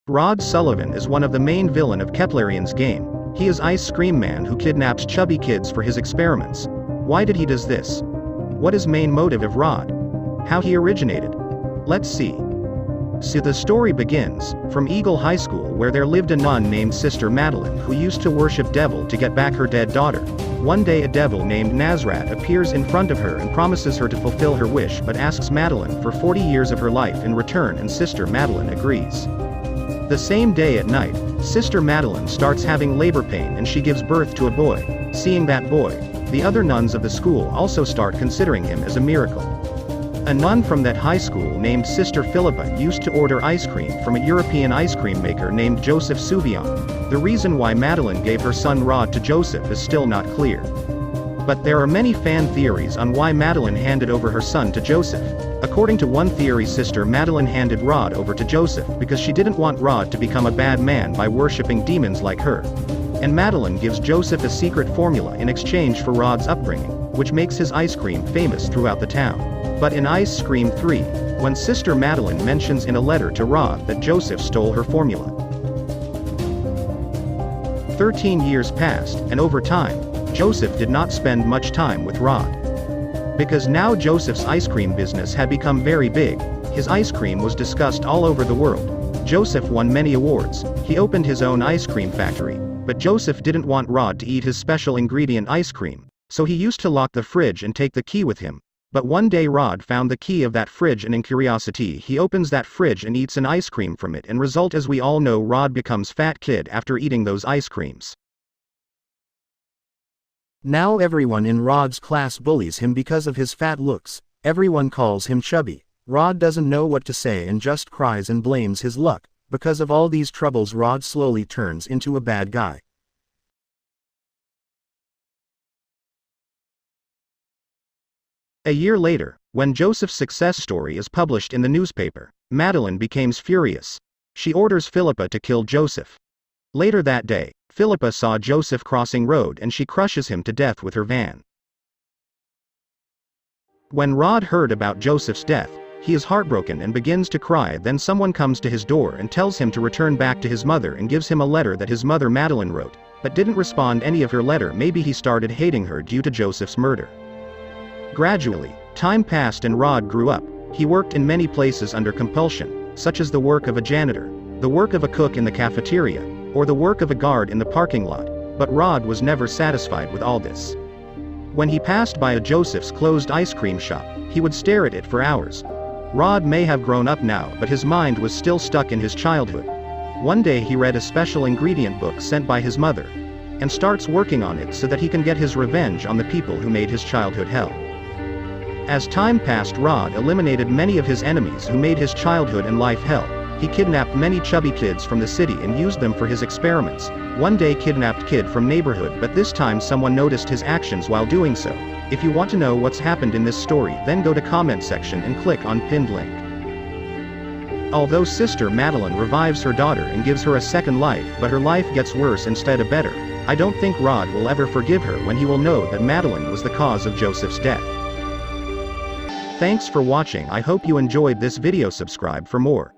Rod Sullivan is one of the main villain of Keplerians game. He is Ice Cream Man who kidnaps chubby kids for his experiments. Why did he does this? What is main motive of Rod? How he originated? Let's see. So the story begins from Eagle High School, where there lived a nun named Sister Madeline who used to worship devil to get back her dead daughter. One day a devil named Nazrat appears in front of her and promises her to fulfill her wish, but asks Madeline for 40 years of her life in return, and Sister Madeline agrees. The same day at night, Sister Madeline starts having labor pain and she gives birth to a boy. Seeing that boy, the other nuns of the school also start considering him as a miracle. A nun from that high school named Sister Philippa used to order ice cream from a European ice cream maker named Joseph Suvillan. The reason why Madeline gave her son Rod to Joseph is still not clear. But there are many fan theories on why Madeline handed over her son to Joseph. According to one theory, Sister Madeline handed Rod over to Joseph because she didn't want Rod to become a bad man by worshipping demons like her. And Madeline gives Joseph a secret formula in exchange for Rod's upbringing, which makes his ice cream famous throughout the town. But in Ice Cream 3, when Sister Madeline mentions in a letter to Rod that Joseph stole her formula. 13 years passed, and over time, Joseph did not spend much time with Rod. Because now Joseph's ice cream business had become very big, his ice cream was discussed all over the world. Joseph won many awards, he opened his own ice cream factory, but Joseph didn't want Rod to eat his special ingredient ice cream, so he used to lock the fridge and take the key with him. But one day Rod found the key of that fridge, and in curiosity he opens that fridge and eats an ice cream from it, and result, as we all know, Rod becomes fat kid after eating those ice creams. Now everyone in Rod's class bullies him because of his fat looks. Everyone calls him chubby. Rod doesn't know what to say and just cries and blames his luck. Because of all these troubles, Rod slowly turns into a bad guy. A year later, when Joseph's success story is published in the newspaper, Madeline becomes furious. She orders Philippa to kill Joseph. Later that day, Philippa saw Joseph crossing road and she crushes him to death with her van. When Rod heard about Joseph's death, he is heartbroken and begins to cry. Then someone comes to his door and tells him to return back to his mother and gives him a letter that his mother Madeline wrote, but didn't respond any of her letter. Maybe he started hating her due to Joseph's murder. Gradually, time passed and Rod grew up. He worked in many places under compulsion, such as the work of a janitor, the work of a cook in the cafeteria, or the work of a guard in the parking lot, but Rod was never satisfied with all this. When he passed by a Joseph's closed ice cream shop, he would stare at it for hours. Rod may have grown up now, but his mind was still stuck in his childhood. One day he read a special ingredient book sent by his mother, and starts working on it so that he can get his revenge on the people who made his childhood hell. As time passed, Rod eliminated many of his enemies who made his childhood and life hell. He kidnapped many chubby kids from the city and used them for his experiments. One day kidnapped kid from neighborhood, but this time someone noticed his actions while doing so. If you want to know what's happened in this story, then go to comment section and click on pinned link. Although Sister Madeline revives her daughter and gives her a second life, but her life gets worse instead of better, I don't think Rod will ever forgive her when he will know that Madeline was the cause of Joseph's death. Thanks for watching. I hope you enjoyed this video. Subscribe for more.